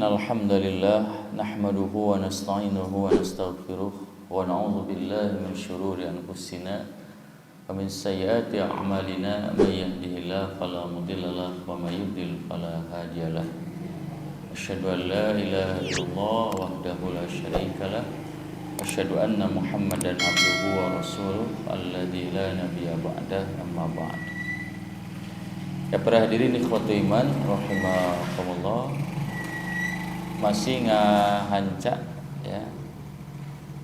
Innal hamdalillah nahmaduhu wa nasta'inuhu wa nastaghfiruh wa na'udzu billahi min shururi anfusina wa min sayyiati a'malina may yahdihillahu fala mudilla lahu wa may yudlil fala hadiyalah. Asyhadu an la ilaha illallah wahdahu la syarika lah wa asyhadu anna Muhammadan abduhu wa rasuluh alladzi la nabiyya ba'dah amma ba'd. Ya para hadirin ikhwatul iman rahimakumullah, masih ngahancak ya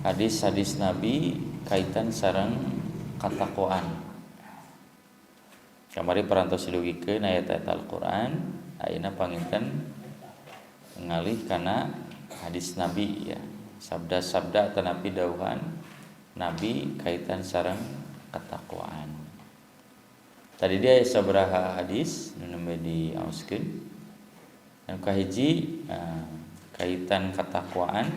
hadis-hadis Nabi kaitan sareng katakwaan. Kamari parantos silugikeun ayat-ayat Al-Qur'an, ayeuna panginten ngalih kana hadis Nabi ya, sabda-sabda tanapi dawuhan Nabi kaitan sareng katakwaan. Tadi dia sabaraha hadis nu nembe diaoskeun. Yang kahiji kaitan ketakwaan.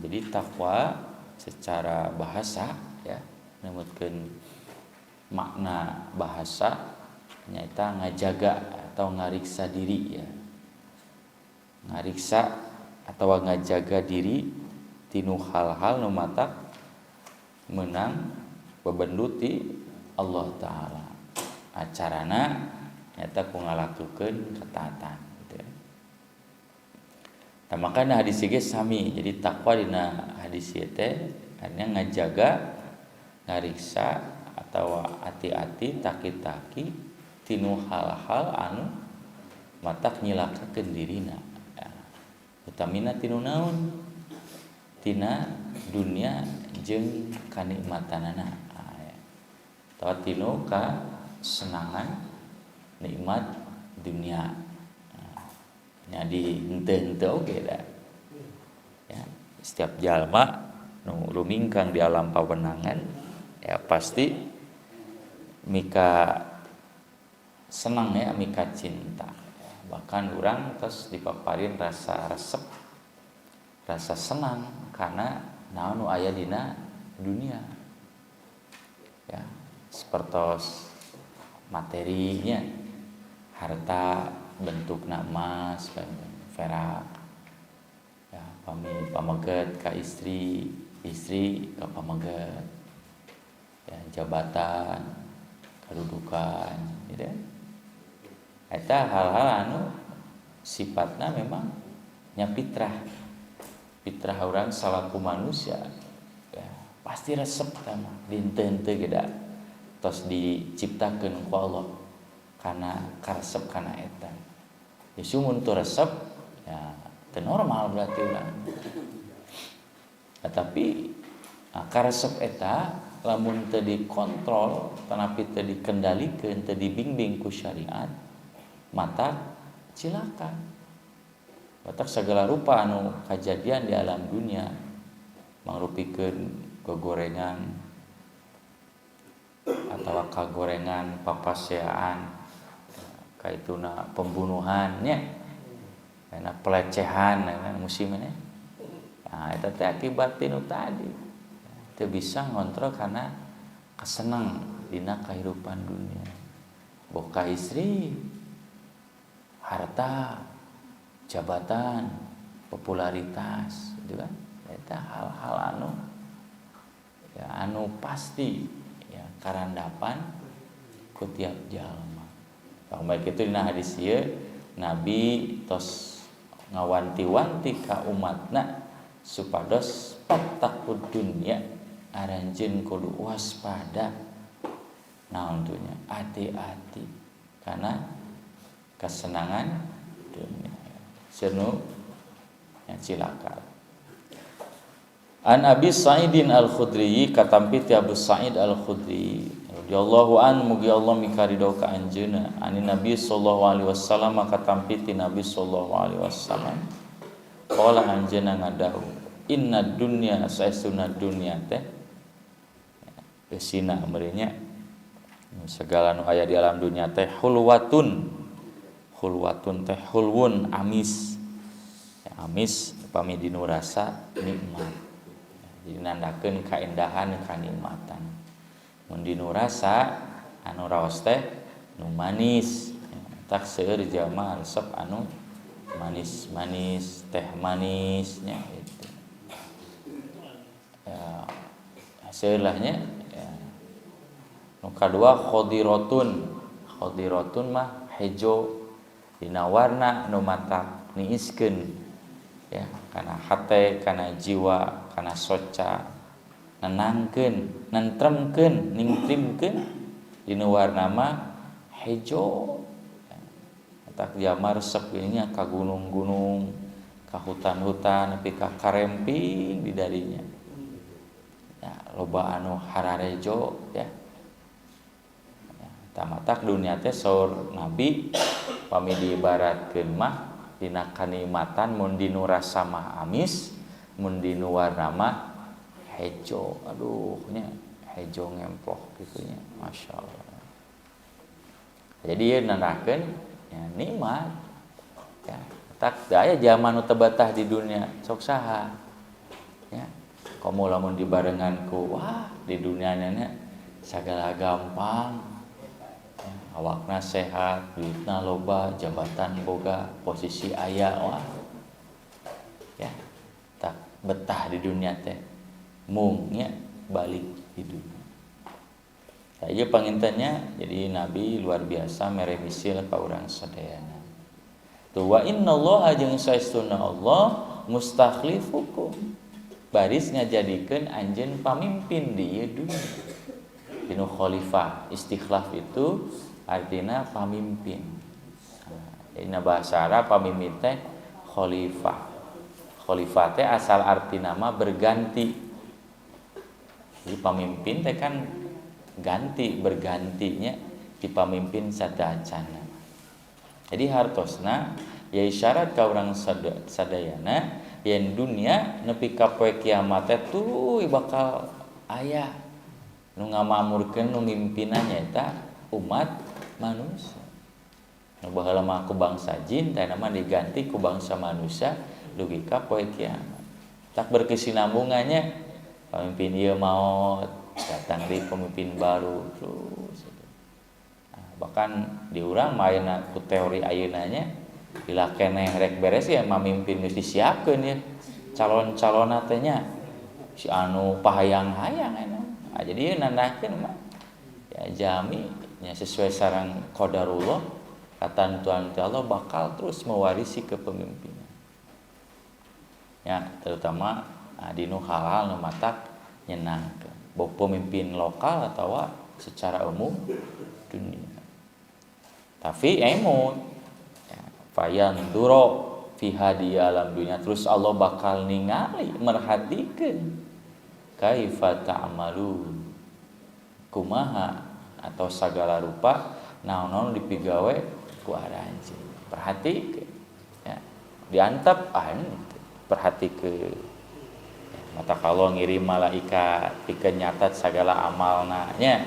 Jadi takwa secara bahasa ya, nemutkeun makna bahasa nyaita ngajaga atau ngariksa diri ya. Ngariksa atau ngajaga diri tinu hal-hal nu matak meunang bebenduti Allah Ta'ala. Acarana nyata ku ngalakukeun ketaatan gitu ya. Nah, makanya hadis ieu sami. Jadi takwa dina hadis ieu teh artinya ngajaga, ngariksa atau hati-hati taki-taki tinu hal-hal anu matak nyilakakeun dirina. Utamina tinu naon? Tina dunia jeung kanikmatanana. Tawa tinu ka senangan nikmat dunia. Nya di henteu-henteu oge da. Ya, setiap jalma nu lumingkang di alam pawenangan ya pasti mika senang ya, mika cinta. Bahkan urang tos dipaparin rasa resep, rasa senang karena naon nu aya dina dunia. Ya, sepertos materinya, harta bentukna emas, perak, ya, pameget ka istri, istri ka pameget, ya, jabatan, kedudukan, gitu. Eta hal-hal anu sifatna memang nya fitrah urang salaku manusia, ya, pasti resep tama dinteu-teu geda tos diciptakeun ku Allah kana karesep kana eta. Ya sumun teu resep ya teu normal berarti urang. Tapi karesep eta lamun teu dikontrol tanapi teu dikendalikeun, teu dibimbing ku syariat, mata cilaka. Matak segala rupa anu kajadian di alam dunia mangrupikeun kegorengan atau kagorengan papaseaan, kaituna pembunuhannya, karena pelecehan, karena musimnya. Nah, itu akibat tinu tadi. Itu bisa ngontrol karena kesenang dina kehidupan dunia. Boka istri, harta, jabatan, popularitas, gitu kan? Itu hal-hal anu, ya anu pasti. Karandapan ku tiap jalma. Baik itu dina hadis ieu Nabi tos ngawanti-wanti ka umatna supados pattaqud dunya, aranjeun kudu waspada naon dunya, hati-hati kana kesenangan dunia senu yang cilaka. An Abi Sa'idin Al-Khudri katampi ti Abu Sa'id Al-Khudri radhiyallahu an mugi Allah mikaridho ka anjeunna ani Nabi sallallahu alaihi wasallam katampi ti Nabi sallallahu alaihi wasallam qala anjeunna ngadahu inna dunya saestuna dunya teh besina meureunnya segala nu aya di alam dunya teh hulwatun teh hulwun amis ya, amis upami dinu rasa nikmat. Jadi nandakeun kaendahan kanikmatan. Mun dinu rasa anu raos teh nu manis. Tak seueur jalma resep anu manis-manis, teh manisnya itu. Ya, hasilnya ya. Nu kadua khadiratun mah hejo dina warna nu matak niiskeun ya kana hate, kana jiwa, kana soca nenangkeun, nentremkeun, ningtrimkeun dina warna mah hejo. Tak jama resep ini ka gunung-gunung, ka hutan-hutan, nepi ka karemping di darinya. Ya, loba anu hararejo ya. Tamatak dunia teh saur Nabi pami diibaratkeun mah dina kanikmatan mun dinu rasa mah amis, mun dinu warna mah hejo. Aduh nya hejo ngemploh kitu nya. Masyaallah. Jadi ieu nandakeun ya nikmat. Ya, tak daya zaman nu teu betah di dunia sok saha. Ya. Komo lamun dibarengan ku wah di dunia nya sagala gampang. Awakna sehat, duitna loba, jabatan boga, posisi aya wah. Ya, tak betah di dunia teh. Mungnya balik hidup. Ya, ieu pangintennya jadi Nabi luar biasa mere misil ka urang sadayana. Tu wa innallaha jeung saestuna Allah mustakhlifukum. Baris ngajadikeun anjeun pamimpin di ieu dunia. Dinu khalifah, istikhlaf itu artinya pamimpin. Dina bahasa Arab pamimpin teh khalifah. Khalifah teh asal arti nama berganti. Jadi pamimpin teh kan ganti, bergantinya di pamimpin sadacana. Jadi hartosna ya isyarat ka urang sadayana yen dunia nepi ka poe kiamat teh tuluy bakal aya nu ngamamurkeun nu mimpinana nyaeta umat manusia. Nu baheula mah ku bangsa jin teh nama diganti ku bangsa manusia dugi ka poe kiamat. Tak berkesinambungannya pemimpin ieu maot datang deui pemimpin baru terus. Bahkan di urang mah ayeuna ku teori ayeuna nya bila keneh rek beres ya mamimpin geus disiapkeun ya calon-calonna teh nya si anu pahayang-hayang eta. Nah, jadi ieu nandakeun mah ya jami nya sesuai sareng qadarullah katentuan Allah bakal terus mewarisi kepemimpinan. Ya, terutama dinu halal nu matak nyenangkeun. Baik pemimpin lokal atawa secara umum dunia. Tapi emut ya, fayanduro fi hadi alam dunia terus Allah bakal ningali merhatikeun kaifa ta'malun kumaha atau segala rupa naon-naon dipigawe ku aranjeun. Perhatikeun ya diantep perhatikeun. Mata kalau ngirim malaikat pikeun nyatet segala amalna nya.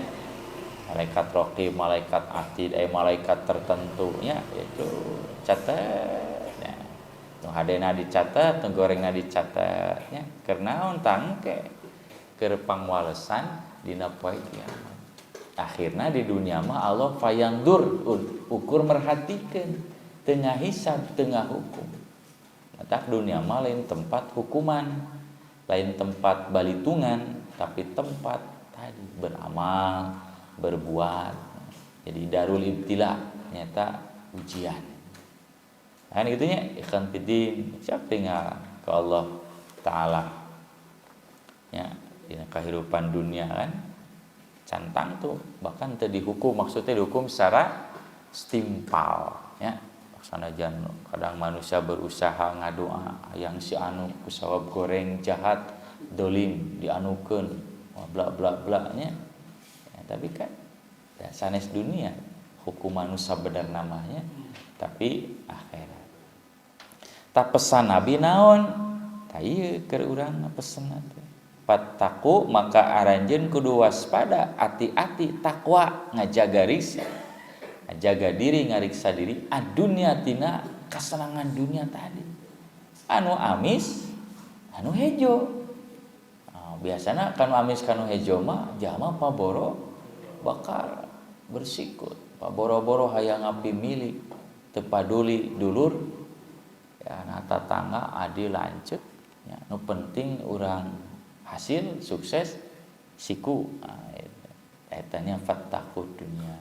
Malaikat raqib, malaikat atid, malaikat tertentu nya itu catet ya. Nu hadena dicatet, nu gorengna dicatet nya. Keur naon tangke keur pangwalesan dina poe kiamat. Akhirna di dunia mah Allah fayandur ukur merhatikeun teu ngahisab teu ngahukum. Matak dunia mah lain tempat hukuman, lain tempat balitungan, tapi tempat tadi beramal, berbuat. Jadi darul ibtila nyata ujian. Kan gitunya ikhwan fiddin siap tinggal ke Allah taala. Ya, di kehidupan dunia kan cantang tuh bahkan teu dihukum, maksudnya dihukum secara setimpal ya. Sanajan kadang manusia berusaha ngadoa yang si anu kusawab goreng jahat dolim dianukeun bla bla bla nya ya, tapi kan ya, sanes dunia hukum manusia bener namanya tapi akhirat. Tak pesan Nabi naon tah ieu keur urang pesenna teh fattaqu maka aranjeun kudu waspada ati-ati takwa ngajaga risa jaga diri ngariksa diri adunya tina kasenangan dunia tadi anu amis anu hejo. Biasana kanu amis kanu hejo mah jalma paboro bakal bersikut paboro-boro hayang ngapi milik teu paduli dulur ya nata tangga adil lanceuk ya nu penting urang hasil sukses siku eta nya fattaqud dunya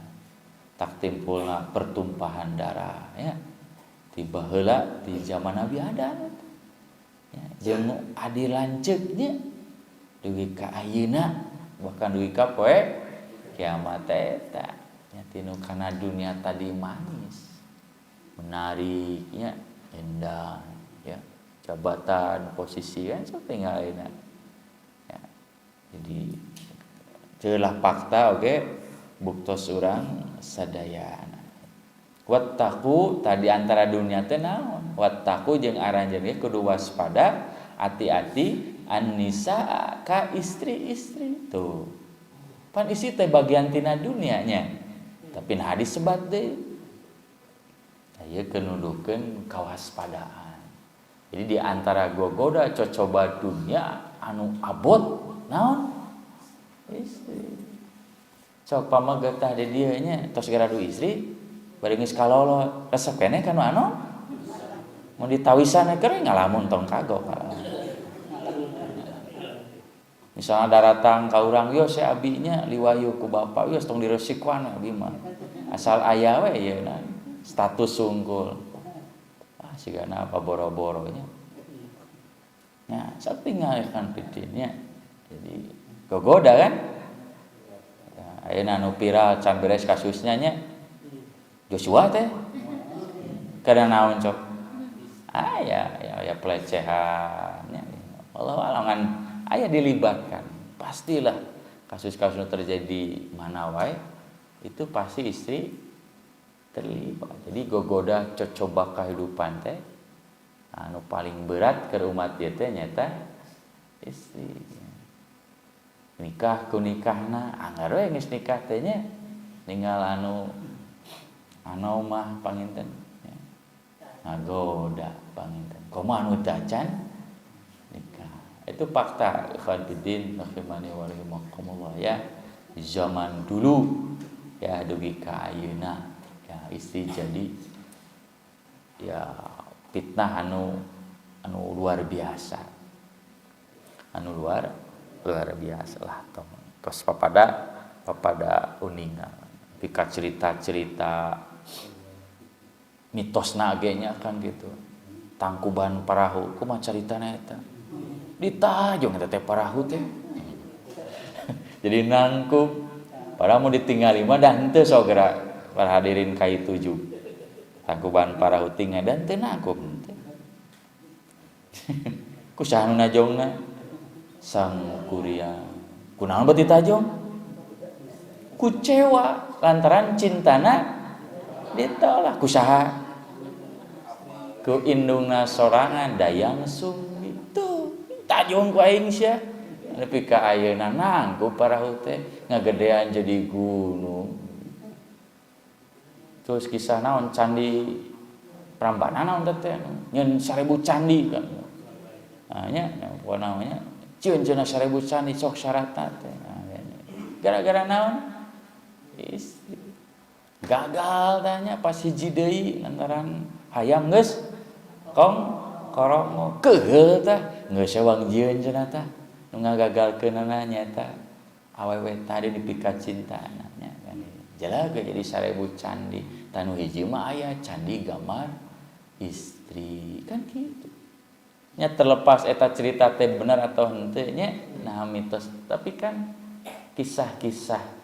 tak timbulna pertumpahan darah ya tiba heula di zaman Nabi Adam ya jeung adil lanceuk nya dugi ka ayeuna bahkan dugi ka poe kiamat eta nya tinu kana dunia tadi manis menariknya indah ya jabatan posisi kan sok tinggal ayeuna ya jadi celah fakta oke buktos urang sadayana wattaqu tadi antara dunia teh naon wattaqu jeung aranjeun ge kudu waspada hati-hati an-nisa ka istri-istri tuh pan istri teh bagian tina dunia nya tapi nah disebat deui aya kenudukeun kawaspadaan jadi di antara gogoda cocoba dunia anu abot naon istri sok pamaga tah di dieu nya tos garadu istri bari geus kalolo resep keneh kanu anu mun ditawisan keur ngalamun tong kagok misalnya daratang ka urang yo si abinya liwayu ku bapak yo tong diresikuan abi mah asal aya we ieu na status sungkul sigana apa boro-boro nya nya satingal kan pitinnya jadi gogoda kan ayeuna anu viral can beres kasusnya nya Joshua teh kada naon cok ya pelecehan nya Allah alangan aya dilibatkan pastilah kasus-kasus terjadi mana wae itu pasti istri terlibat jadi gogoda cocoba kehidupan teh anu paling berat ke umat ieu teh nyata istri nikah ku nikahna anggar we geus nikah teh nya ninggal anu mah panginten ngagoda panginten kumaha anu tacan nikah itu fakta ikhwan fiddin rahimani wa rahimakumullah ya zaman dulu ya dugi ka ayeuna ya istri jadi ya fitnah anu luar biasa anu luar biasa lah tos papada uningan pika cerita-cerita mitosna ge nya kan gitu Tangkuban Parahu kumaha caritana eta ditajong eta teh parahu teh jadi nangkup padahal mau ditinggali mah dan teu sogera para hadirin kai 7 Tangkuban Parahu tinggal dan teu nangkup ku saha nu najongna sang kuryang kunaon beuti tajong kucewa lantaran cintana ditolak ku saha ku indungna sorangan dayang sumbi tuh tajong ku aing sia nepi ka ayeuna nangkup parahu teh ngagedean jadi gunung terus kisah naon candi Prambanan naon teh nyeun 1000 candi kan nya apa namanya cieun cenah 1000 candi sok syaratna teh gara-gara naon istri gagal tanya pas hiji deui lantaran hayam geus koromo keheul tah geus sewang jieun cenah tah nu ngagagalkeunna nyaeta awewe tadi dipikat cintana nya kan jalaga jadi 1000 candi tanu hiji mah aya candi gambar istri kan kitu nya terlepas eta cerita teh bener atau henteu nya nah mitos tapi kan kisah-kisah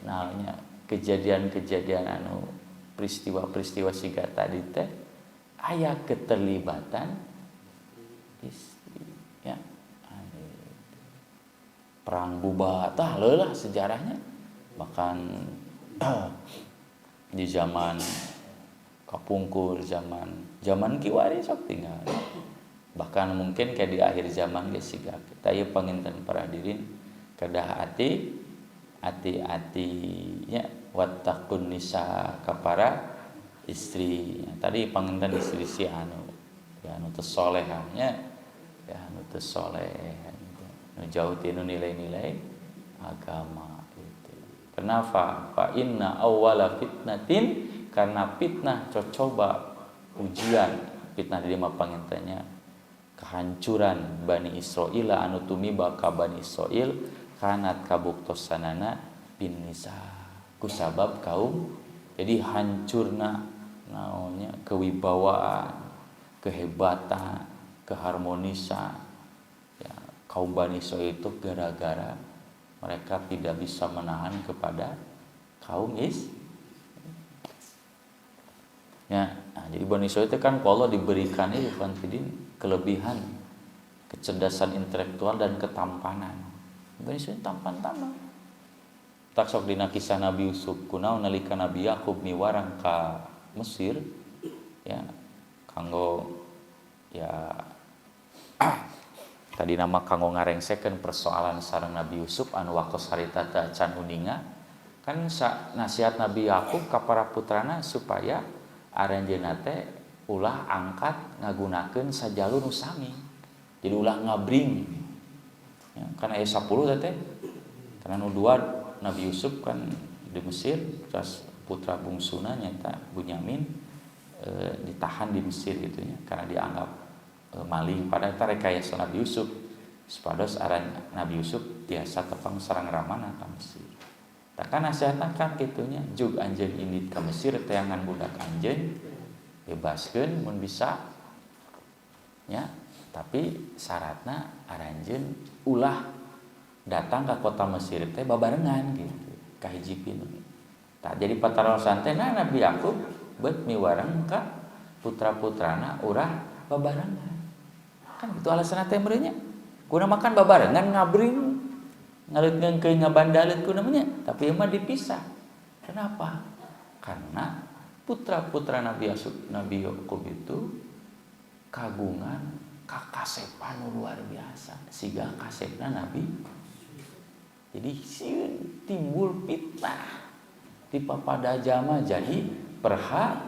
namanya kejadian-kejadian anu peristiwa-peristiwa siga tadi teh aya keterlibatan istri ya perang Buba tah leulah sejarahnya bahkan di zaman kapungkur zaman kiwari sok tinggal bahkan mungkin kayak di akhir zaman geus siga kita ieu panginten para hadirin kedah hati-hatinya wattaqun nisa kapara istri tadi panginten istri si anu ya anu teu solehannya ya anu teu soleh nu jauh ti nilai-nilai agama itu kenapa fa inna awwala fitnatin karena fitnah cocoba ujian fitnah di mah pangintennya kehancuran Bani Israil anu tumiba ka Bani Israil kanat kabuktosanana bin nisa kusabab kaum jadi hancurna naonnya kewibawaan kehebatan keharmonisan ya, kaum Bani Israil itu gara-gara mereka tidak bisa menahan kepada kaum ya, nah, jadi Bani Israil itu kan Allah diberikan kelebihan kecerdasan intelektual dan ketampanan. Bani Israil tampan-tampan. Tak sok dina kisah Nabi Yusuf kunaon nalika Nabi Yakub miwarang ka Mesir ya kanggo ya tadi nama kanggo ngarengsekeun persoalan sareng Nabi Yusuf anu waktos harita teh can uninga kan nasihat Nabi Yakub ka para putrana supaya aranjeunna teh ulah angkat ngagunakeun sajalur nu sami. Jadi ulah ngabring. Ya, kan aya 10 teh. Karena nu dua Nabi Yusuf kan di Mesir, terus putra bungsuna nyata Bunyamin ditahan di Mesir gitu ya karena dianggap maling pada eta rekayasa Nabi Yusuf. Supados aran Nabi Yusuf biasa tepang sareng ramana ka Mesir. Takkan nasihatna kan kitunya jug anjeun indit ka Mesir teangan budak anjeun bebaskeun mun bisa ya tapi syaratna aranjeun ulah datang ke kota Mesir teh babarengan gitu ka hiji pinu. Tah jadi patarosan teh Nabi Yakub beut miwareng ka putra-putrana urah babarengan. Kan gitu alasanna teh meureunnya. Kuna makan babarengan ngabring ngaleutkeun ngabandaleut ku namanya tapi emang dipisah. Kenapa? Karena putra-putra Nabi Yakub itu kagungan kakasepan luar biasa siga kasepna Nabi. Jadi timbul fitnah di papada jama jadi perhatian.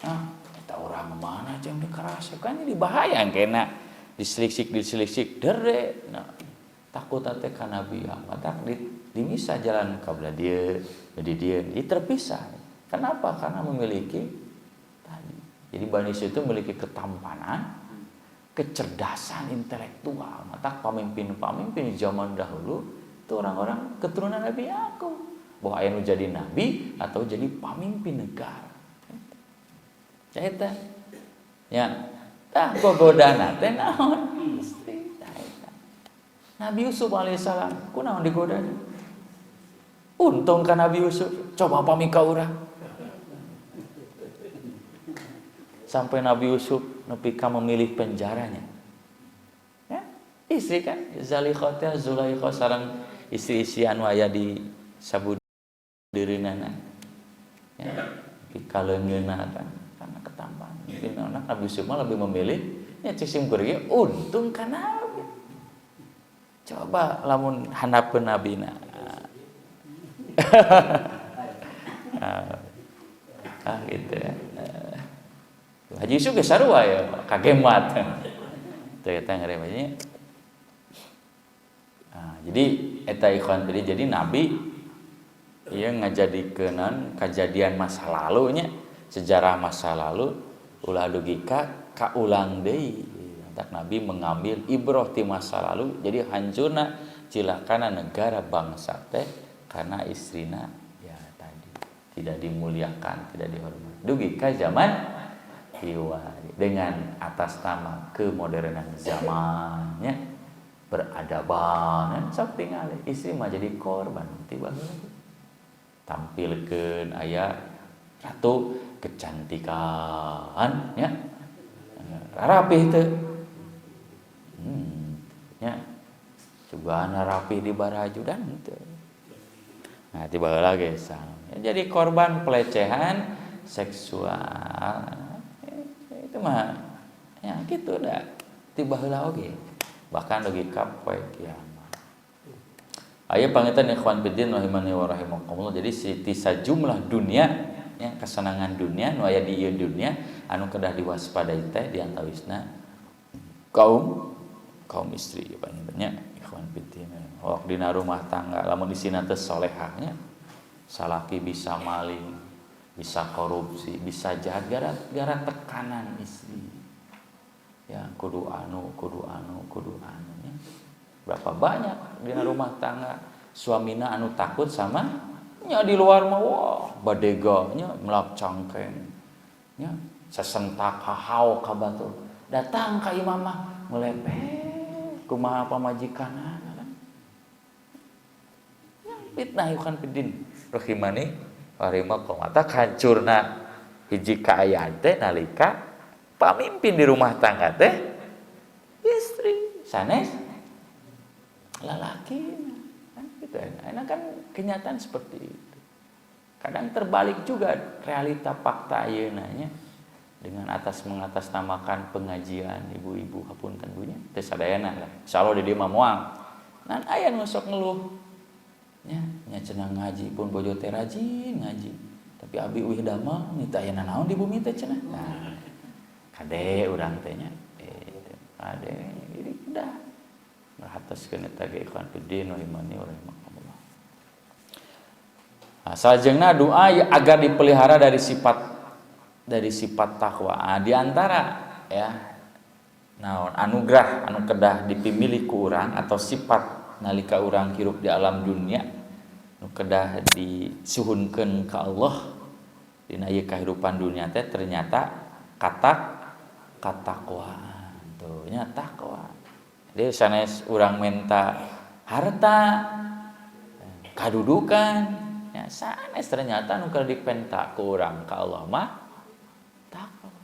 Nah, kita orang mana jam dikarasepkan jadi bahaya kena diseliksik dere nah takut teh ka Nabi Ahmad dimisa jalan kabla dia jadi dia terpisah. Kenapa? Karena memiliki tadi. Jadi Bani Israil itu memiliki ketampanan, kecerdasan intelektual. Mata pemimpin zaman dahulu itu orang-orang keturunan Nabi Yakub. Bahwa aya nu jadi nabi atau jadi pemimpin negara. Eta ya tah gogodana teh naon istri Nabi Yusuf alaihissalam kunaon digoda untung ka Nabi Yusuf coba pami ka urang sampai Nabi Yusuf nepi ka memilih penjaranya ya istri kan Zalikhah teh Zulaikha sareng istri-istri anu aya di sabudirinana ya pikaleungeunna kan karena ketampanan Nabi Yusuf lebih memilih ya cisim kuring untung kana coba lamun handapeun nabina gitu ya Haji Yusuf ge sarua ya kagemat teu eta ngaremeunnya jadi eta ikhwan tadi jadi nabi ieu ngajadikeun kejadian masa lalunya sejarah masa lalu ulah dugi ka ulang deui. Tak Nabi mengambil ibrah ti masa lalu jadi hancurna cilakana negara bangsa teh karena istrina ya tadi tidak dimuliakan, tidak dihormati. Dugi ka zaman kiwari dengan atas nama kemodernan zamannya beradaban sok tingali istri mah jadi korban tiba tampilkeun aya ratu kecantikan ya rapih teh ya coba rapih di barajudan teh nah tiba lagi ya, jadi korban pelecehan seksual itu mah ya gitu dah tiba heula oge bahkan lagi kapoe kiamat aya pangitan ikhwan fiddin rahimani wa rahimakumullah jadi sejumlah dunia ya kesenangan dunia nu aya di ieu dunia anu kedah diwaspadai teh di antawisna kaum istri banyak ikhwan fiddin wak dina rumah tangga lamun di sina teh salehahnya salaki bisa maling bisa korupsi, bisa jahat gara-gara tekanan istri. Ya, kudu anu ya. Berapa banyak di rumah tangga suamina anu takut sama nya di luar mah wah badega nya melak cangkeng nya sesentak hahau ka batur datang ka imam mah melepeh kumaha pamajikanna kan nya fitnah yukan pidin rahimani rahimakum mata hancurna hiji kaayaan teh nalika pamimpin di rumah tangga teh istri sanes lalaki kan gitu. Enak kan kenyataan seperti itu. Kadang terbalik juga realita fakta ayeuna nya dengan mengatasnamakan pengajian ibu-ibu hapunten bunya teu sadayana lah. Insyaallah di dieu mah moal. Nan aya nu sok ngeluh nya cenah ngaji pun bojo teh rajin ngaji. Tapi abi euih damel nita aya naon di bumi teh cenah. Nah, kade urang teh nya kade jadi udah merhataskeun eta ge ikhwan fiddin wa imani wa rahimakumullah. Salajengna doa agar dipelihara dari sifat takwa. Di antara ya naon anugerah anu kedah dipimili ku urang atau sifat nalika urang hirup di alam dunia anu kedah disuhunkeun ka Allah dina ieu kahirupan dunia teh ternyata katakwaan. Tuh nya takwa. Jadi sanes urang minta harta, kadudukan, ya sanes ternyata nu keur dipenta ku urang ka Allah mah takwa.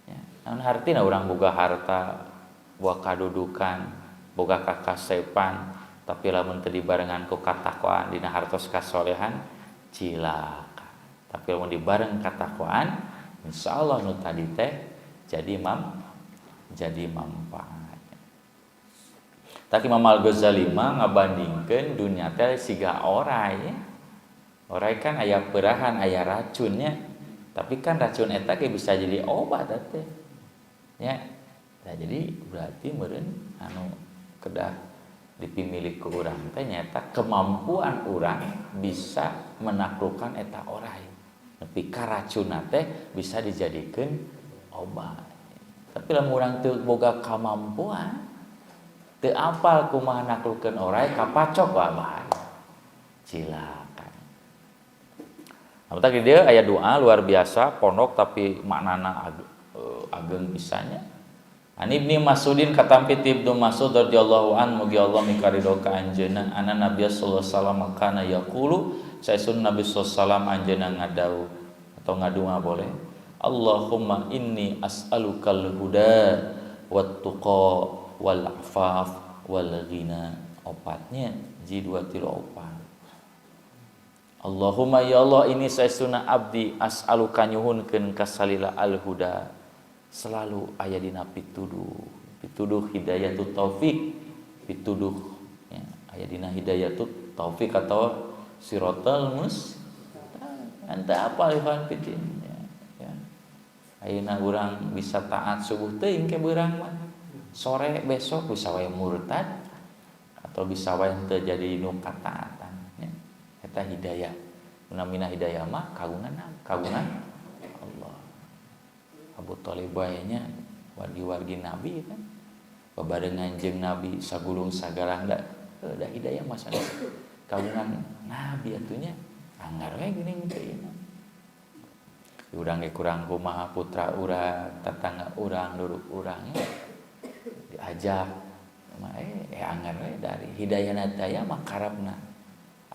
Ya, naon hartina urang boga harta, boga kadudukan, boga kakasepan, tapi lamun teu dibarengan ku katakwaan dina hartos kasolehan cilaka. Tapi lamun dibareng katakwaan, insyaallah nu tadi teh jadi manfaat. Tak Imam Al-Ghazali mah ngabandingkeun dunia teh siga orai ya. Orai kan aya peurahan, aya racunnya. Tapi kan racun eta ge bisa jadi obat teh. Ya. Nah, jadi berarti meureun anu kedah dipimili ku urang teh nyaeta kemampuan urang bisa menaklukkan eta orai. Nepi ka racunna teh bisa dijadikeun obat. Tapi lamun urang teu boga kamampuan teu apal kumaha naklukkeun orai kapacok bahaya cilaka. Nah, tadi dia aya doa luar biasa pondok tapi maknana ageng pisannya. An Ibnu Mas'udin katampi ti Ibnu Mas'ud radhiyallahu an mugi Allah mikaridho ka anjeunna anna Nabi sallallahu alaihi wasallam kana yaqulu saesun Nabi sallallahu alaihi wasallam anjeunna ngadau atau ngadua boleh Allahumma inni as'alukal huda wat tuqa wal afaf wal ghina. Opatnya jidwatil opat. Allahumma ya Allah ini saestuna abdi as'aluka nyuhunkeun kasalila al huda selalu aya dina pituduh hidayatut taufik pituduh ya aya dina hidayatut taufik atau siratal mustaqim. Anta apa ikhwan fitin ya. Ayeuna urang bisa taat subuh teuing ke beurang mah. Sore besok bisa wae murtad atau bisa wae teu jadi nu kataatan ya. Eta hidayah. Namina hidayah mah kagungan Allah. Abu Thalib bae nya wargi-wargi Nabi kan. Babarengan jeung Nabi sagulung sagalang da hidayah masa kagungan Nabi atunya anggar we geuning teh ieu. Urang ge kurang kumaha putra urang, tetangga urang, duruk urang ya. Diajak anggar we dari hidayahna teh aya mah karepna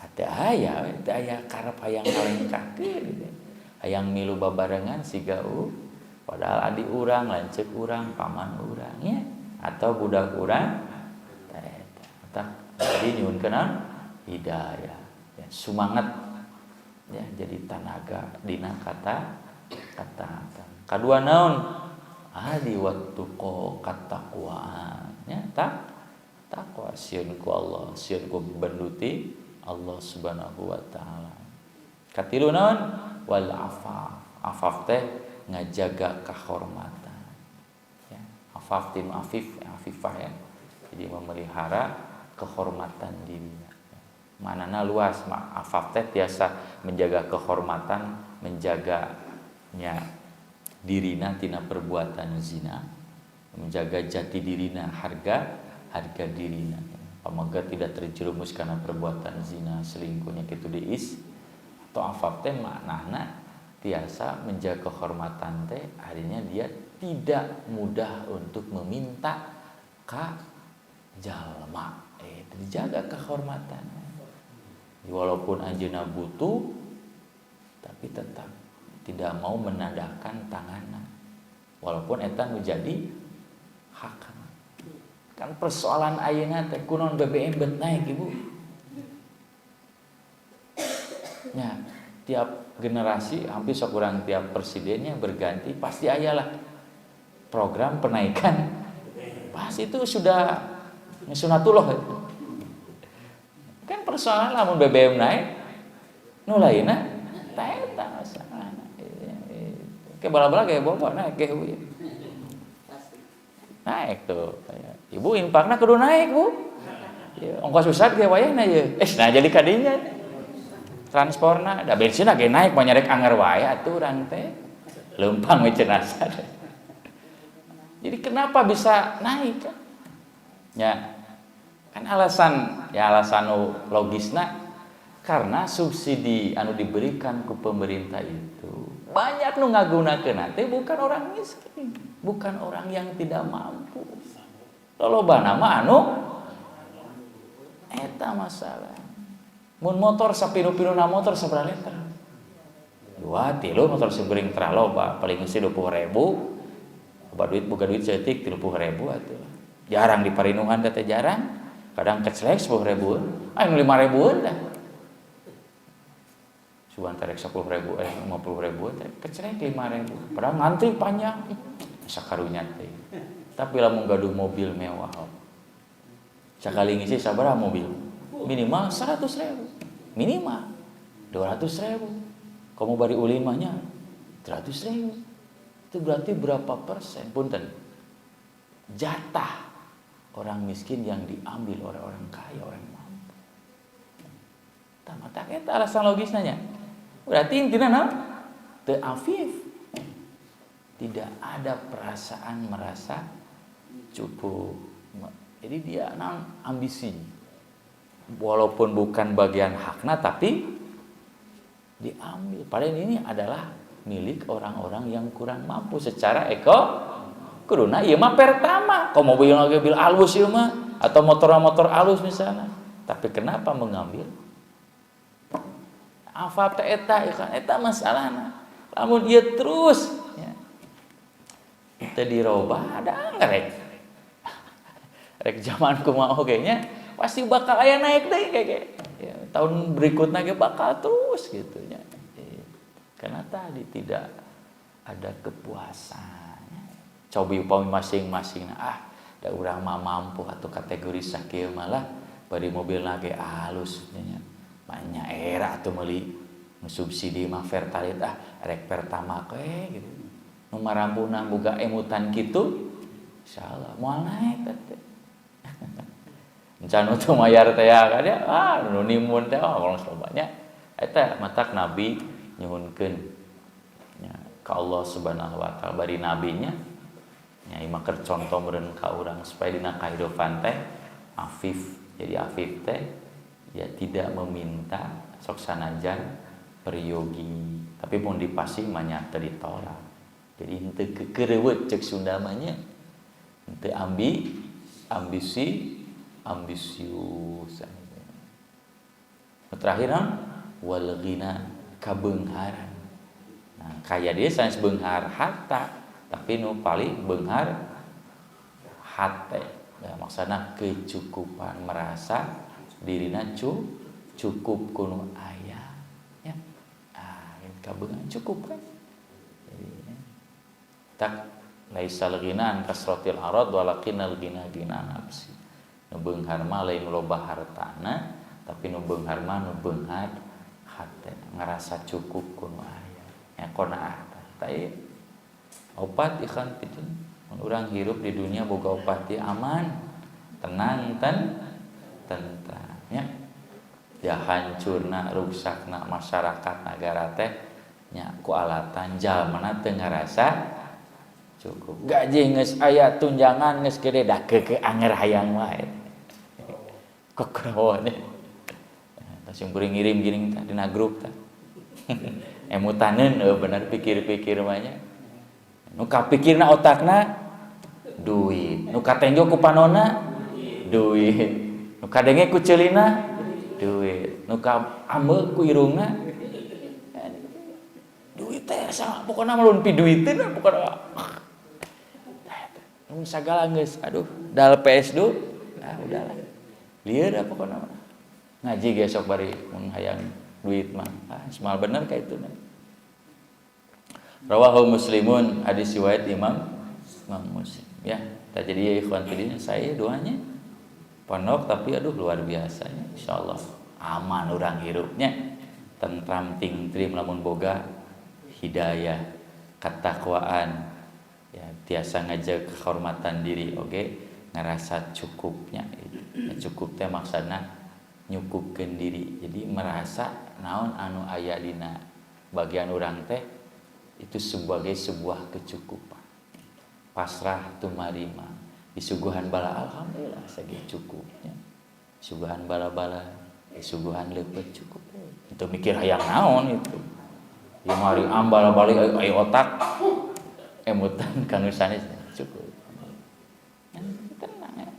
ate aya we teh aya karep hayang ngalengkahkeun gitu. Hayang milu babarengan siga padahal adik urang lanceuk urang paman urang ya atau budak urang eta jadi nyuhunkeun hidayah ya semangat ya jadi tenaga dina kata kadua naon ahli waktu ko katakwaan ya takwa sieun ku Allah sieun ku benduti Allah Subhanahu wa taala. Katilu naon wal afaf teh ngajaga kehormatan ya afaf tin afifah ya jadi memelihara kehormatan dirinya manana luas afaf teh biasa menjaga kehormatan menjaganya dirina tina perbuatan zina, menjaga jati dirina, harga dirina. Pamaga tidak terjerumus karena perbuatan zina, selingkuhnya kitu diis atau afaf teh maknana tiasa menjaga kehormatan teh artinya dia tidak mudah untuk meminta ka jalma, dijaga kehormatan. Walaupun anjeunna butuh tapi tetap tidak mau menadahkan tanganna walaupun eta menjadi hak. Kan persoalan ayeuna teh kunaon BBM bet naik Ibu. Ya, tiap generasi hampir sakurang tiap presidennya berganti pasti ayalah program penaikan. Pas itu sudah sunatullah. Kan persoalan lamun BBM naik nu lainna tah eta masalahna. Ke bala-bala ge boba naik ge naik tuh Ibu infakna kudu naik Bu ya, ongkos usad ge wayahna ye nah jadi kadinya transportna da bensinna ge naik mah nyarek anger wae atuh urang teh leumpang we cenah. Jadi kenapa bisa naik kan ya kan alasan logisna karena subsidi anu diberikan ku pemerintah itu banyak nu ngagunakeun teh bukan orang miskin, bukan orang yang tidak mampu. Lolobana mah anu eta masalah. Mun motor sapiru-piruna motor sabaraha liter? 2 3 motor seueuring tara loba, paling geus 20.000. Boga duit seutik 30.000 atuh. Jarang diparinuhan teh jarang. Kadang keclek 10.000. Anu 5.000 dah. Sugan tarek 10.000 50.000 teh kecrek 5.000 padahal ngantri panjang sakarunya teh tapi lamun gaduh mobil mewah sakali ngisi sabaraha mobil minimal 100.000 minimal 200.000 kamu bari ulin mahnya 100.000 itu berarti berapa persen punten jatah orang miskin yang diambil oleh orang kaya orang mampu tah eta alasan logisnya nya. Berarti intinya naon? Teu afif. Tidak ada perasaan merasa cukup. Jadi dia ambisi. Walaupun bukan bagian hakna tapi diambil. Padahal ini adalah milik orang-orang yang kurang mampu secara kuduna ieu mah pertama. Kalau mobil alus ieu mah atau motor alus misalnya. Tapi kenapa mengambil? Afaf teh eta masalahna. Lamun ieu terus ya. Teu dirobah ada ngarek. Rek zaman kumaha oge nya pasti bakal aya naik deui kayak ya, tahun berikutnya ge bakal terus gitu nya. Karena tadi tidak ada kepuasan. Coba upami masing-masing da urang mah mampu atau kategori sakieu malah bari mobilna ge alus nya. Banyak era atau meuli subsidi mah Pertalite rek pertama gitu. Nu marampuna boga emutan kitu insyaallah moal naik teh. Encan teu mayar teh kan ya nu nimun teh kalau sobanya eta matak nabi nyuhunkeun nya ka Allah Subhanahu wa taala bari nabinya nya ieu keur contoh meureun ka urang supaya dina kahidupan teh afif. Jadi afif teh ya tidak meminta sok sanajan peryogi tapi pun dipasing mah nya teu ditolak. Jadi henteu kekereuweut ceuk Sunda mah nya henteu ambisius. Terakhir wal ghina kabeungharan. Nah, kaya dia sanes beunghar harta tapi nu paling beunghar hate. Ya, maksudna kecukupan merasa dirina cukup kuno aya ya kabeungan cukup kan jadi tak laisal ghina kasratil arad walakinal ghina ghina nafsi nu beunghar mah lain loba hartana tapi nu beunghar mah nu beunghar hate ngarasa cukup kuno aya ya qanaah tah opat ikan pikeun mun urang hirup di dunia boga opat teh aman tenang tentang ya hancurna rusakna masyarakat negara teh nya ku alatan jalmana teu ngarasa cukup. Gaji geus aya tunjangan geus gede da keke anger hayang wae. Kok kunaon nya. Langsung kuring ngirim-ngirim tah dina grup tah. Emutaneun bener pikir-pikir mah nya. Nu kapikirna otakna duit, nu katenjo ku panonna duit, nu kadenge ku ceulina duit, nu ka ameu ku irungna duit teh sama pokona malun pi duiteun pokona sagala geus aduh dal PS2 udahlah lieur da pokona ngaji ge sok bari mun hayang duit mah semal bener ka itu rawahu muslimun hadis riwayat Imam Muslim ya. Jadi ya ikhwan fillah saya doanya pondok tapi aduh luar biasanya insyaallah aman urang hirupnya tentram tingtrim lamun boga hidayah ketakwaan ya tiasa ngajaga kehormatan diri ngerasa cukupnya cukup teh maksudna nyukupkeun diri jadi merasa naon anu aya dina bagian urang teh itu sebagai sebuah kecukupan pasrah tumarima disuguhan bala alhamdulillah sage cukupnya suguhan bala-bala disuguhan leupeut cukup itu mikir hayang naon itu ya mari ambal balik aya otak emutan kanu sanes cukup tenang ya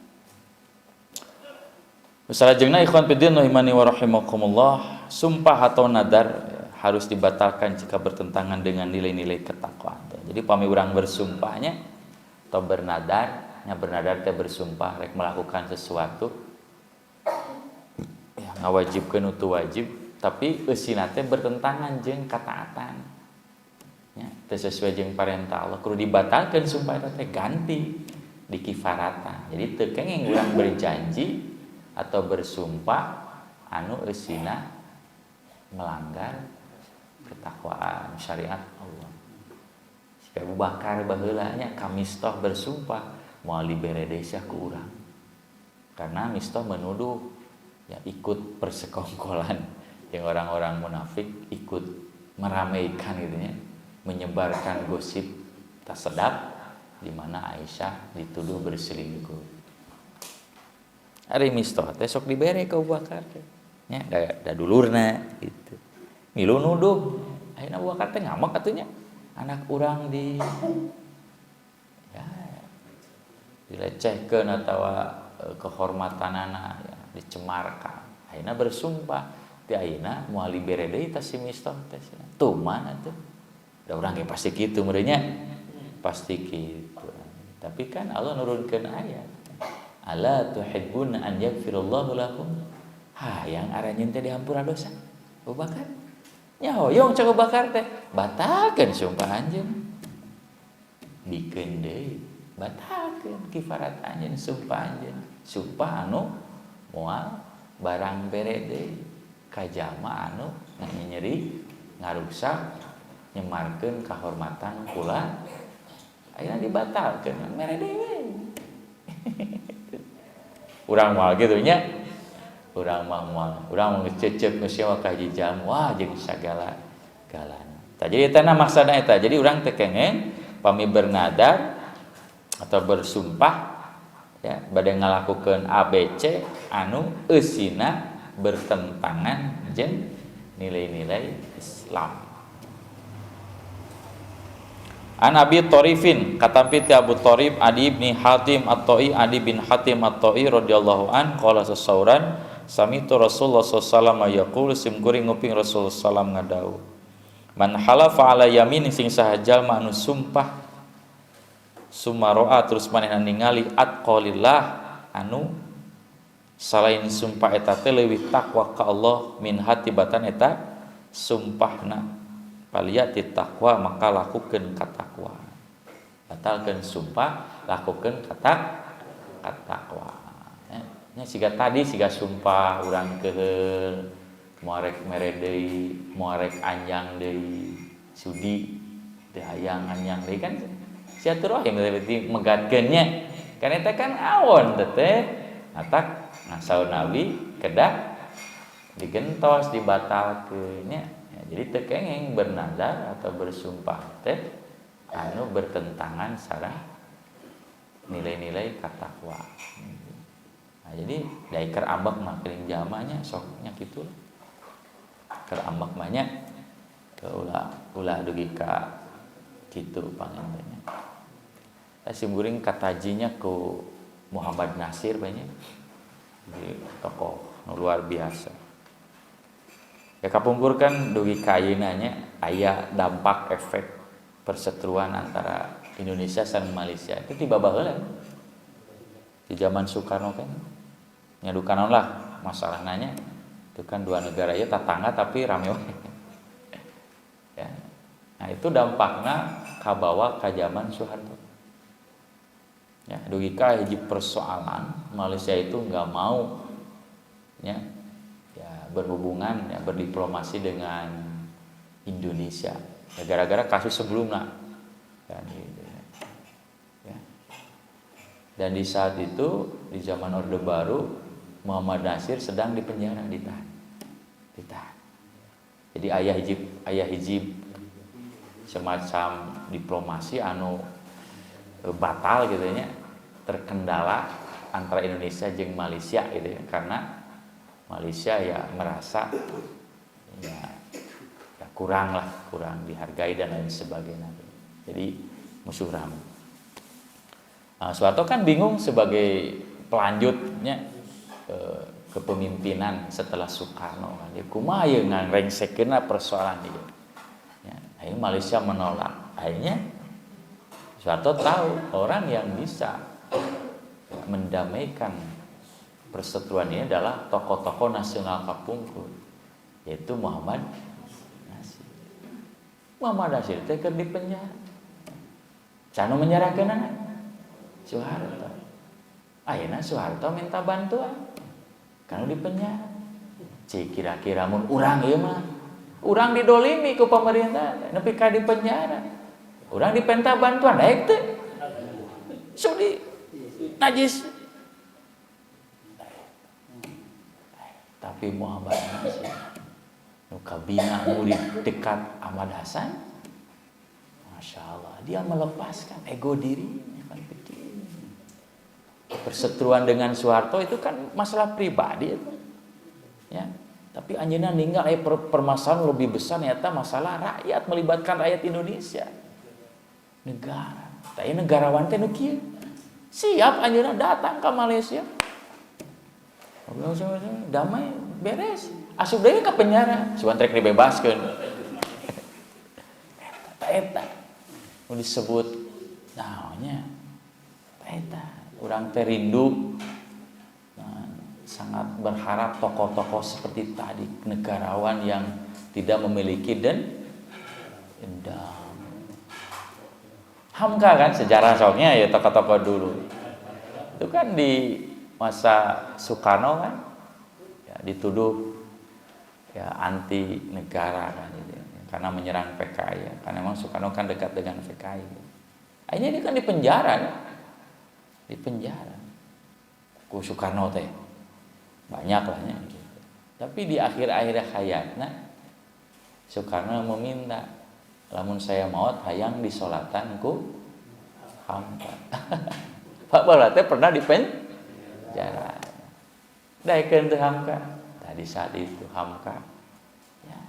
salajengna ikhwan fillah rahimani wa rahimakumullah sumpah atau nadar harus dibatalkan jika bertentangan dengan nilai-nilai ketakwaan. Jadi pami urang bersumpahnya atau bernadar teh bersumpah rek melakukan sesuatu ya ngawajibkeun utu wajib tapi eusina teh bertentangan jeung kataatan. Ya, teu sesuai jeung parentah Allah kudu dibatalkeun sumpah eta teh ganti dikifaratan. Jadi teu kenging urang berjanji atau bersumpah anu eusina melanggar ketakwaan syariat Allah. Si Abu Bakar baheula nya ka Mistah bersumpah moal dibere desya ku urang. Karena Mistah menuduh ya ikut persekongkolan yang orang-orang munafik ikut meramaikan gitu nya, menyebarkan gosip tak sedap di mana Aisyah dituduh berselingkuh. Ari Mistah teh sok dibere ka Abu Bakar teh. Nya da dulurna gitu. Milu nuduh ayeuna Abu Bakar teh ngamak atunya anak urang dilecehkeun atawa kehormatanana ya dicemarkan ayeuna bersumpah ti ayeuna moal dibere deui ta si Mistah teh tuh mana tuh da urang ge pasti kitu meureun nya pasti kitu tapi kan Allah nurunkeun ayat ala tuhibbuna an yaghfirallahu lakum hayang aranjeun teh dihampura dosa Abu Bakar nya hoyong cak Abu Bakar teh batalkeun sumpah anjeun bikeun deui batalkeun kifarat anjeun sumpah anjeun sumpah anu moal barang bere deui ka jalma anu nyeri ngarusak nyemarkeun kahormatan kula ayeuna dibatalkeun mere deui urang moal kitu nya urang mah urang ngececep ngesewa ka hiji jam wah jeung sagala galana. Tah jadi eta maksudna eta. Jadi urang teh kengeng pami bernadar atau bersumpah ya bade ngalakukeun ABC anu eusina bertentangan jeung nilai-nilai Islam. An Abi Tharifin katampi ti Abu Tharif Adi bin Hatim At-Ta'i Adi bin Hatim At-Ta'i radhiyallahu an qala sasauran samitu Rasulullah sallallahu alaihi wasallam yaqul simkuring nguping Rasulullah sallam ngadau man halafa ala yamin sing saha jalma anu sumpah sumaroa terus manehna ningali atqalillah anu salain sumpah eta teh leuwih takwa ka Allah min hatibatan eta sumpahna paliyati takwa maka lakukeun katakwaan batalkeun sumpah lakukeun katakwaan nya siga tadi siga sumpah urang keheul moal rek mere deui moal rek anjang deui sudi teu hayang anjang deui kan silaturahim berarti megatkeun nya kan eta kan awon teh atak ngasaun nabi kedah digentos dibatalkeun nya Jadi teu kengeng bernazar atau bersumpah teh anu bertentangan sareng nilai-nilai katakwa. Nah, jadi da keur ambek mah keuring jalmanya sok nya kitu. Keur ambek mah nya ulah dugi ka kitu pangantennya. Simkuring katajinya ku Muhammad Nasir banyak. Jadi tokoh luar biasa. Ya kapungkurkan dugi kayeuna nya aya dampak efek perseteruan antara Indonesia dan Malaysia itu tiba baheula. Di zaman Soekarno kan nyadukanon lah masalah nanya itu kan dua negara ya tetangga tapi rame ya. Nah itu dampakna kabawa ka zaman Soeharto ya dugi ka hiji persoalan Malaysia itu nggak mau ya berhubungan ya berdiplomasi dengan Indonesia ya, gara-gara kasus sebelumnya kan gitu ya. Dan di saat itu di zaman Orde Baru Muhammad Nasir sedang dipenjara ditahan. Jadi ayah hiji semacam diplomasi anu batal gitu nya terkendala antara Indonesia jeung Malaysia gitu ya karena Malaysia ya merasa ya kurang dihargai dan lain sebagainya. Jadi musuh ram. Nah, Soeharto kan bingung sebagai pelanjutnya kepemimpinan setelah Soekarno kan. Dia kumaha ye ngarengsekeunna persoalan ieu. Ya, akhirnya Malaysia menolak. Akhirnya Soeharto tahu orang yang bisa mendamaikan perseteruan ini adalah tokoh-tokoh nasional kapungkur yaitu Muhammad Nasir. Muhammad Nasir teh keur dipenjara. Canu menyerahkeun Soeharto. Ayeuna Soeharto minta bantuan. Kanu dipenjara. Cik kira-kira mun urang ieu mah urang didolimi ku pemerintah nepi ka dipenjara. Urang dipenta bantuan daek teh. Sudi najis. Tapi Muhammad Nasir nu kabina murid dekat Ahmad Hasan. Masya Allah, dia melepaskan ego dirinya kan begitu. Perseteruan dengan Soeharto itu kan masalah pribadi itu. Ya. Tapi anjeunna ninggal permasalahan lebih besar nyata masalah rakyat melibatkan rakyat Indonesia. Negara. Tapi negarawan teh nu kieu. Siap anjeunna datang ke Malaysia. Damai beres. Asup deui ka penjara, sugan trek dibebaskeun. Eta nu disebut naonnya? Eta urang teh rindu sangat berharap tokoh-tokoh seperti tadi negarawan yang tidak memiliki dendam. Hamka kan sejarah soknya ya tokoh-tokoh dulu. Itu kan di masa Soekarno kan ya, dituduh ya anti negara kan gitu, karena menyerang PKI ya. Karena memang Soekarno kan dekat dengan PKI. Akhirnya dia kan dipenjara ya. Dipenjara. Ku Soekarno teh banyak lah ya, gitu. Tapi di akhir-akhir hayatna Soekarno meminta lamun saya maut hayang disolatan ku Hamka. Pak Bala teh pernah dipenjara. Daekeun teh Hamka. Tadi saat itu Hamka ya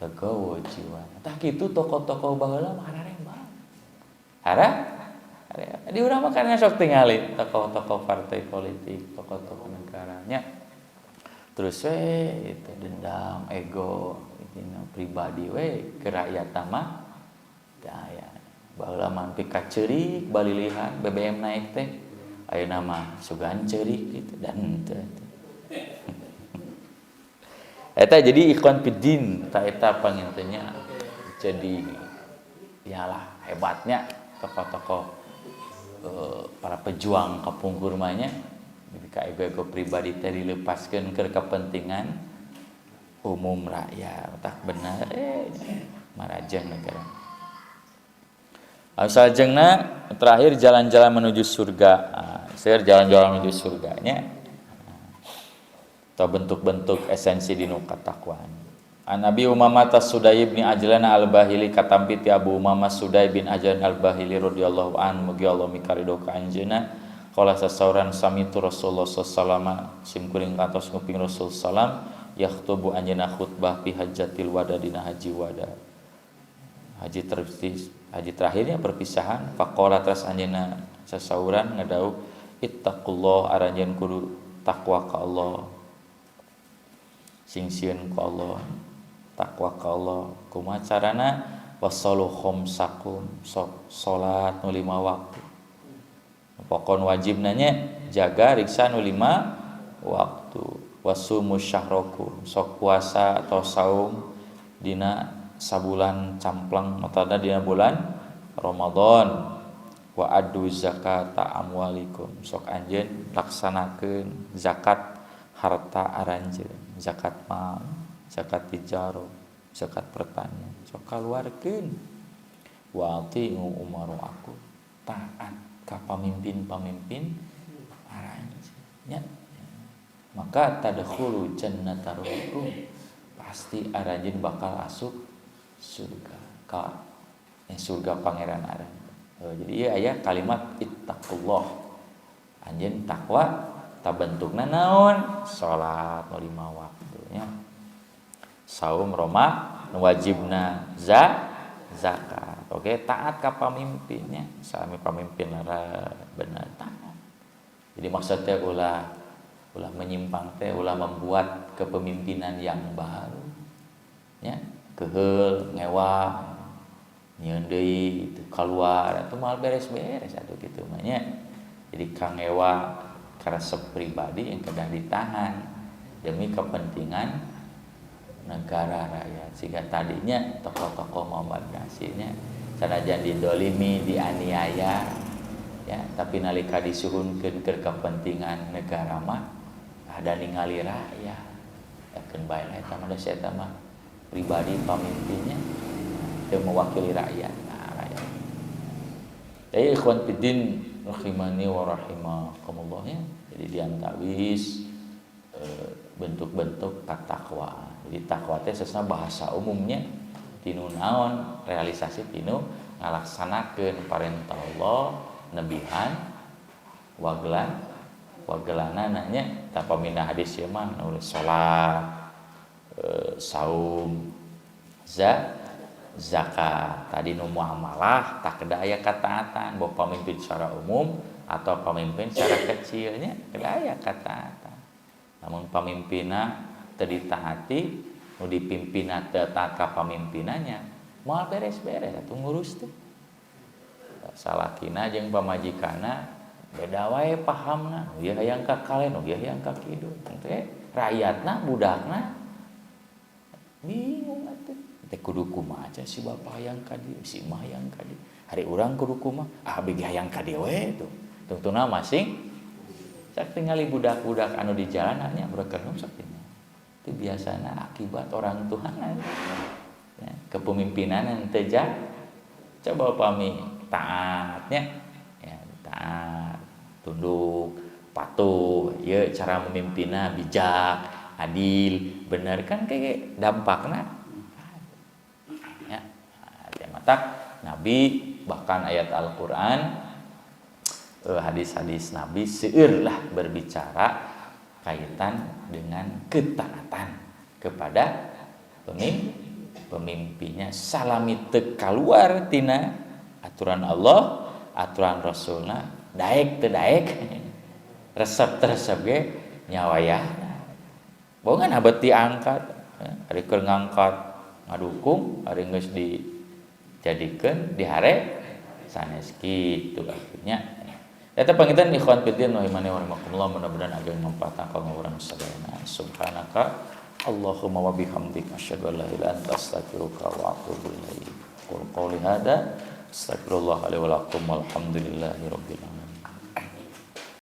legowo jiwa. Tah kitu tokoh-tokoh baheula mah harareng banget. Di urang mah karena sok tingali tokoh-tokoh partai politik, tokoh-tokoh negaranya. Terus itu dendam, ego, itu pribadi ke rakyat mah. Ya, baheula mah pika ceurik balilihan BBM naik teh. Ayeuna mah sugan ceurik gitu dan teu. Eta jadi ikhwan fiddin, eta pangintennya jadi yalah hebatnya tokoh-tokoh para pejuang kapungkur mahnya ketika ego-ego pribadi tadi dilepaskan ke kepentingan umum rakyat tak benar marajeng negara. Salajengna terakhir jalan-jalan menuju surga. Jalan-jalan menuju surganya atau bentuk-bentuk esensi dinu katakwaan. An Nabi Umamah As-Sudai bin Ajlan Al-Bahili katampi ti Abu Umamah Sudai bin Ajlan Al-Bahili radhiyallahu an mugi Allah mikarido ka anjeunna qala sasauran samitu Rasulullah sallallahu sim kuring kantos nguping Rasul sallam yakhutubu anjeunna khutbah fi hajjatil wada dina haji wada haji terakhirnya perpisahan faqala teras anjeunna sasauran ngadauh ittaqullah aranjeun kudu takwa ka Allah sing sieun ku Allah takwa ka Allah kumaha carana wasallu khamsakum sok salat nu 5 waktu pokon wajib nanya jaga riksa nu 5 waktu wasumu syahrakum sok puasa atau saum dina sabulan camplang matada dina bulan Ramadan wa adu zakata amwalikum sok anjeun laksanakeun zakat harta aranjeun zakat mal zakat tijaro, zakat pertanian. Sok kaluarkeun. Wa ati'u umaru aku taat ka pamimpin-pamimpin aranjeun. Maka tadkhulu jannatar rabbikum pasti aranjeun bakal asup surga. Surga pangeran aranjeun. Jadi ieu aya kalimat ittaqullah. Anjeun takwa tabentukna naon? Salat 5 waktu nya. Saum Roma wajibna zakat. Oke, taat ka pamimpinnya. Sami pamimpin lara benar taat. Jadi maksudnya ulah menyimpang teh ulah membuat kepemimpinan yang baru. Ya, keheul ngewa nyieun deui itu keluar atuh mal beres-beres atuh kitu mah nya. Jadi kang ngewa karesep pribadi yang kedah ditahan demi kepentingan negara rakyat sehingga tadinya tokoh-tokoh Muhammad Nasirnya sanajan didolimi dianiaya ya tapi nalika disuhunkeun keur kepentingan negara mah ada ningali rakyat yakeun bae lah eta mah eta mah pribadi pamimpinnya teu mewakili rakyat rakyat. Jadi ikhwan fiddin rahimani wa rahimakumullah ya. Jadi diantawis bentuk-bentuk katakwaan. Jadi takwa teh sesana bahasa umumnya tinu naon realisasi tinu ngalaksanakeun parentah Allah nebihan wagelanana nya tanpa mindah hadis ieu mah nulis salat saum zakat tadi nu muamalah tak kedah aya kataatan bahwa pemimpin secara umum atau pemimpin secara kecilnya kedah aya kataatan namun pemimpinna teu ditaati nu dipimpinna teu taat ka pamimpinannya moal beres-beres atuh ngurus teh salakina jeung pamajikanna beda wae pahamna nu ieu hayang ka kalen nu ieu hayang ka kidul teh rakyatna budakna bingung atuh teh kudu kumaha si bapa hayang ka dieu si imah hayang ka dieu hari urang kudu kumaha begi hayang ka dieu we tuh tungtuna masing sak tingali budak-budak anu di jalan nya berekeun sok itu biasanya akibat orang Tuhan ya, kepemimpinan yang tejak coba pami taatnya ya, taat tunduk patuh ya cara memimpinnya bijak adil bener kan kayak dampaknya ya mata Nabi bahkan ayat Al-Quran hadis-hadis Nabi seueur lah berbicara kaitan dengan ketaatan kepada pemimpinnya salami teu kaluar tina aturan Allah aturan Rasulna daek teu daek resep ge nyawaya boga abet diangkat ari keur ngangkat ngadukung ari geus dijadikeun dihare sanes kitu akhirnya eta pangitan ikhwan fillah rahimani wa rahimakumullah mudah-mudahan age manfaat ka urang sadayana subhanaka Allahumma wa bihamdika asyhadu an la ilaha illa anta astaghfiruka wa atubu ilaik qul qouli hada astaghfirullah li wa lakum walhamdulillahi rabbil alamin.